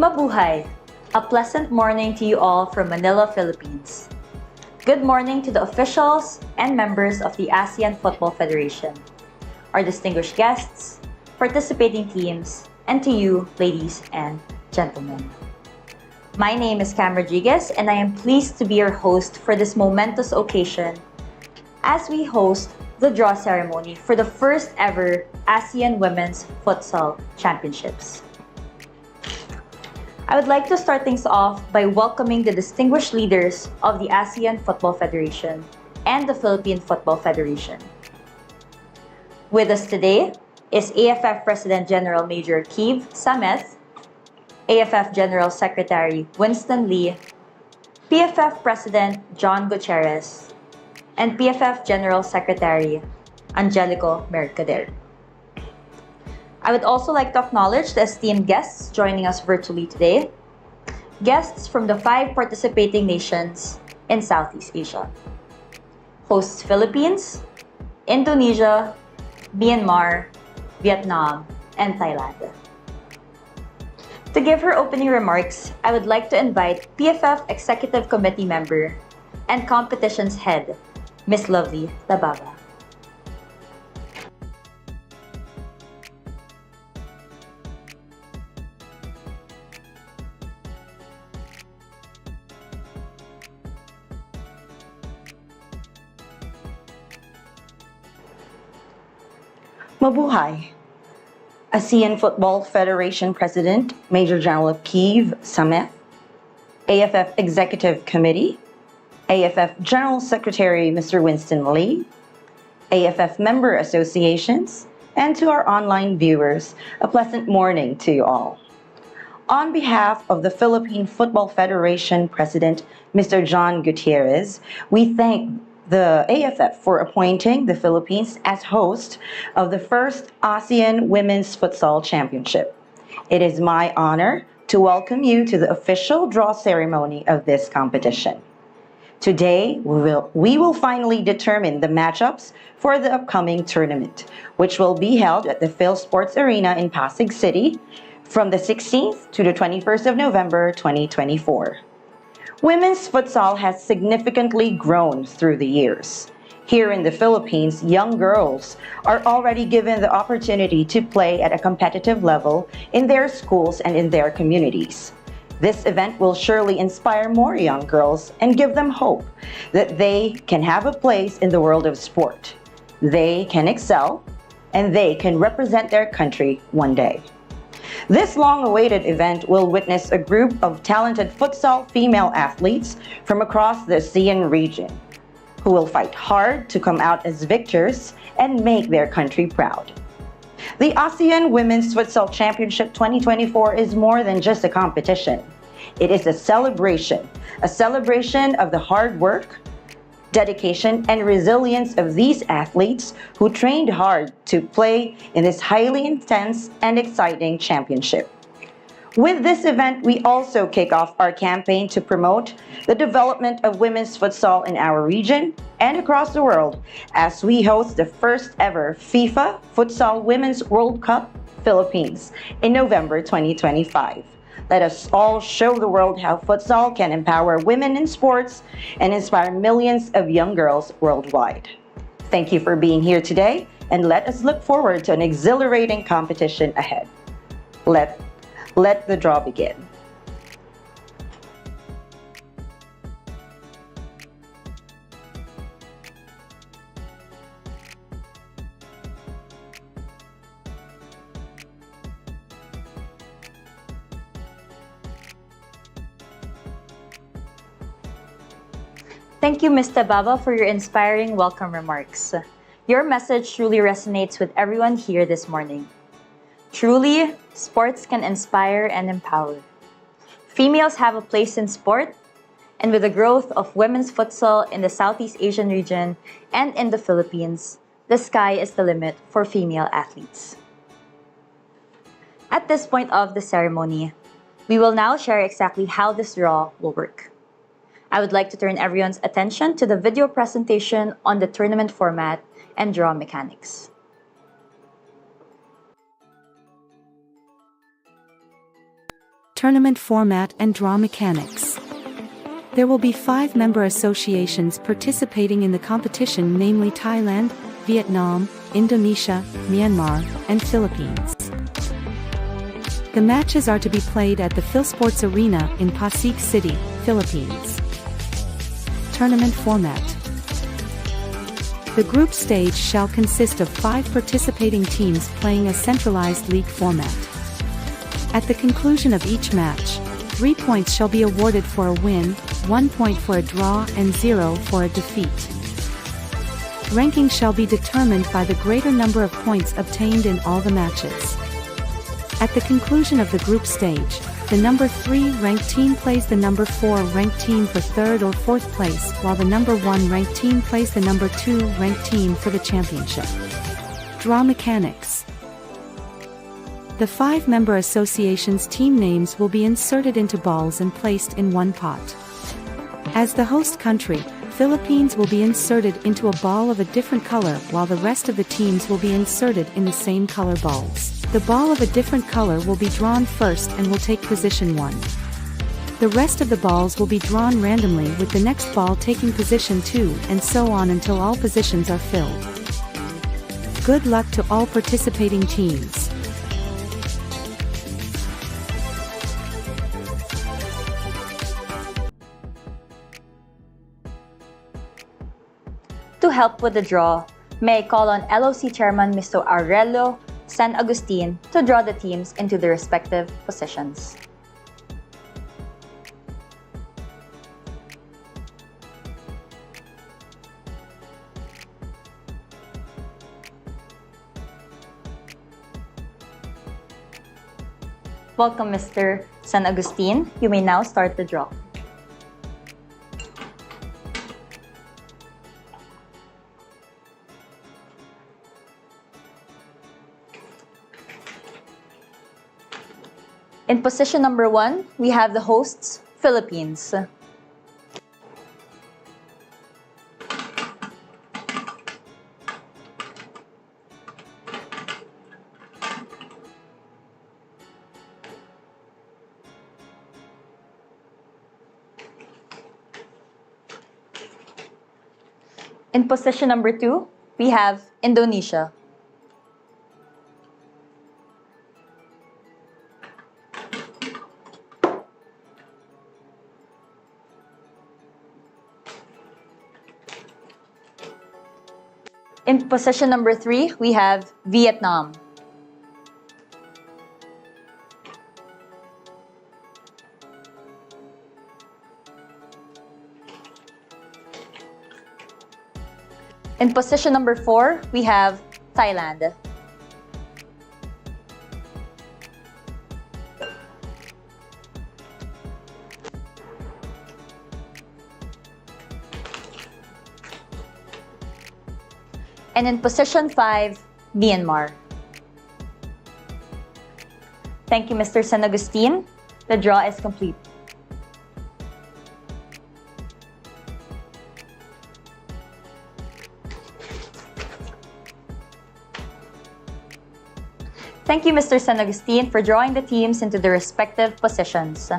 Mabuhay! A pleasant morning to you all from Manila, Philippines. Good morning to the officials and members of the Asean Football Federation, our distinguished guests, participating teams, and to you, ladies and gentlemen. My name is Cam Rodriguez, and I am pleased to be your host for this momentous occasion as we host the draw ceremony for the first ever ASEAN Women's Futsal Championships. I would like to start things off by welcoming the distinguished leaders of the ASEAN Football Federation and the Philippine Football Federation. With us today is AFF President General Major Keith Sameth, AFF General Secretary Winston Lee, PFF President John Gutierrez, and PFF General Secretary Angelico Mercader. I would also like to acknowledge the esteemed guests joining us virtually today, guests from the 5 participating nations in Southeast Asia. Hosts Philippines, Indonesia, Myanmar, Vietnam, and Thailand. To give her opening remarks, I would like to invite PFF Executive Committee member and Competitions Head, Ms. Lovely Tababa. Mabuhay! ASEAN Football Federation President Major General Keith Sameth, AFF Executive Committee, AFF General Secretary Mr. Winston Lee, AFF Member Associations, and to our online viewers, a pleasant morning to you all. On behalf of the Philippine Football Federation President Mr. John Gutierrez, we thank the AFF for appointing the Philippines as host of the first ASEAN Women's Futsal Championship. It is my honor to welcome you to the official draw ceremony of this competition. Today, we will finally determine the matchups for the upcoming tournament, which will be held at the PhilSports Arena in Pasig City from the 16th to the 21st of November 2024. Women's futsal has significantly grown through the years. Here in the Philippines, young girls are already given the opportunity to play at a competitive level in their schools and in their communities. This event will surely inspire more young girls and give them hope that they can have a place in the world of sport. They can excel, and they can represent their country one day. This long-awaited event will witness a group of talented futsal female athletes from across the ASEAN region who will fight hard to come out as victors and make their country proud. The ASEAN Women's Futsal Championship 2024 is more than just a competition. It is a celebration of the hard work, dedication, and resilience of these athletes who trained hard to play in this highly intense and exciting championship. With this event, we also kick off our campaign to promote the development of women's futsal in our region and across the world as we host the first ever FIFA Futsal Women's World Cup Philippines in November 2025. Let us all show the world how futsal can empower women in sports and inspire millions of young girls worldwide. Thank you for being here today, and let us look forward to an exhilarating competition ahead. Let the draw begin. Thank you, Ms. Tababa, for your inspiring welcome remarks. Your message truly resonates with everyone here this morning. Truly, sports can inspire and empower. Females have a place in sport, and with the growth of women's futsal in the Southeast Asian region and in the Philippines, the sky is the limit for female athletes. At this point of the ceremony, we will now share exactly how this draw will work. I would like to turn everyone's attention to the video presentation on the tournament format and draw mechanics. tournament format and draw mechanics. There will be 5 member associations participating in the competition, namely Thailand, Vietnam, Indonesia, Myanmar, and Philippines. The matches are to be played at the PhilSports Arena in Pasig City, Philippines. Tournament format. The group stage shall consist of 5 participating teams playing a centralized league format. At the conclusion of each match, 3 points shall be awarded for a win, 1 point for a draw and 0 for a defeat. Ranking shall be determined by the greater number of points obtained in all the matches. At the conclusion of the group stage, the number 3 ranked team plays the number 4 ranked team for 3rd or 4th place, while the number 1 ranked team plays the number 2 ranked team for the championship. Draw mechanics. The 5 member associations' team names will be inserted into balls and placed in one pot. As the host country, Philippines will be inserted into a ball of a different color, while the rest of the teams will be inserted in the same color balls. The ball of a different color will be drawn first and will take position 1. The rest of the balls will be drawn randomly, with the next ball taking position 2, and so on until all positions are filled. Good luck to all participating teams. To help with the draw, may I call on LOC Chairman Mr. Aurelio San Agustin to draw the teams into their respective positions. Welcome, Mr. San Agustin. You may now start the draw. In position number 1, we have the hosts, Philippines. In position number 2, we have Indonesia. In position number 3, we have Vietnam. In position number 4, we have Thailand. And in position 5, Myanmar. Thank you, Mr. San Agustin. The draw is complete. Thank you, Mr. San Agustin, for drawing the teams into their respective positions.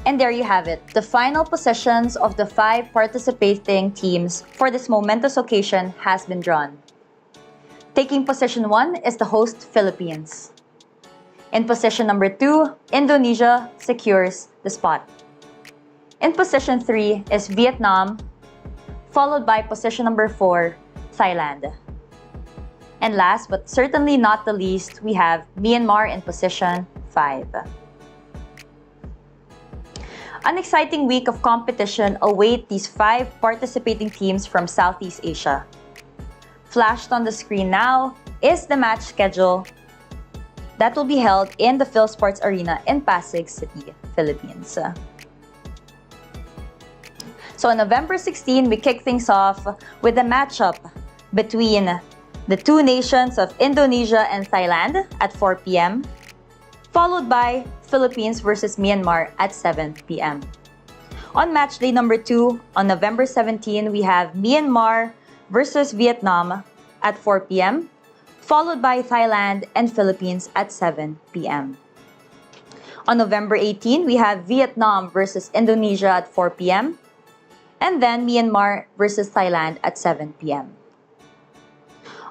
And there you have it, the final positions of the 5 participating teams for this momentous occasion has been drawn. Taking position 1 is the host Philippines. In position number 2, Indonesia secures the spot. In position 3 is Vietnam, followed by position number 4, Thailand. And last but certainly not the least, we have Myanmar in position 5. An exciting week of competition awaits these 5 participating teams from Southeast Asia. Flashed on the screen now is the match schedule that will be held in the PhilSports Arena in Pasig City, Philippines. So on November 16, we kick things off with a matchup between the 2 nations of Indonesia and Thailand at 4 p.m., followed by Philippines versus Myanmar at 7 p.m. On match day number 2, on November 17, we have Myanmar versus Vietnam at 4 p.m., followed by Thailand and Philippines at 7 p.m. On November 18, we have Vietnam versus Indonesia at 4 p.m. and then Myanmar versus Thailand at 7 p.m.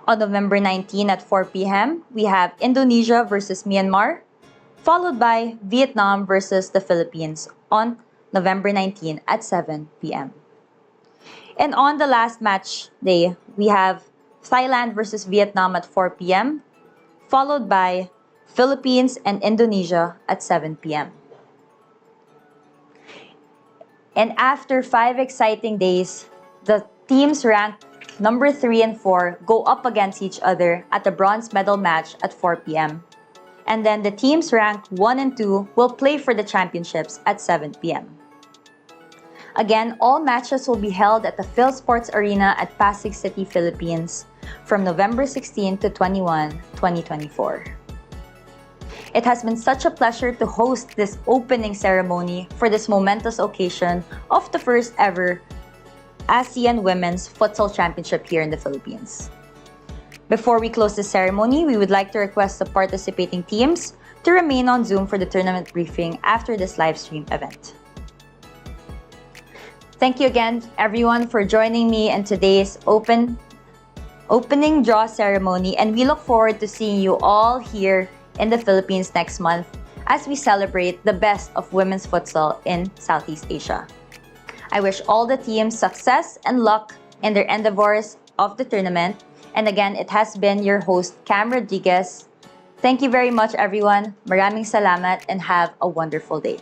On November 19 at 4 p.m., we have Indonesia versus Myanmar, followed by Vietnam versus the Philippines on November 19 at 7 p.m. And on the last match day, we have Thailand versus Vietnam at 4 p.m., followed by Philippines and Indonesia at 7 p.m. And after 5 exciting days, the teams ranked number 3 and 4 go up against each other at the bronze medal match at 4 p.m. And then the teams ranked 1 and 2 will play for the championships at 7 p.m. Again, all matches will be held at the PhilSports Arena at Pasig City, Philippines from November 16 to 21, 2024. It has been such a pleasure to host this opening ceremony for this momentous occasion of the first ever Asean Women's Futsal Championship here in the Philippines. Before we close the ceremony, we would like to request the participating teams to remain on Zoom for the tournament briefing after this live stream event. Thank you again, everyone, for joining me in today's opening draw ceremony, and we look forward to seeing you all here in the Philippines next month as we celebrate the best of women's futsal in Southeast Asia. I wish all the teams success and luck in their endeavors of the tournament. And again, it has been your host, Cam Rodriguez. Thank you very much, everyone. Maraming salamat and have a wonderful day.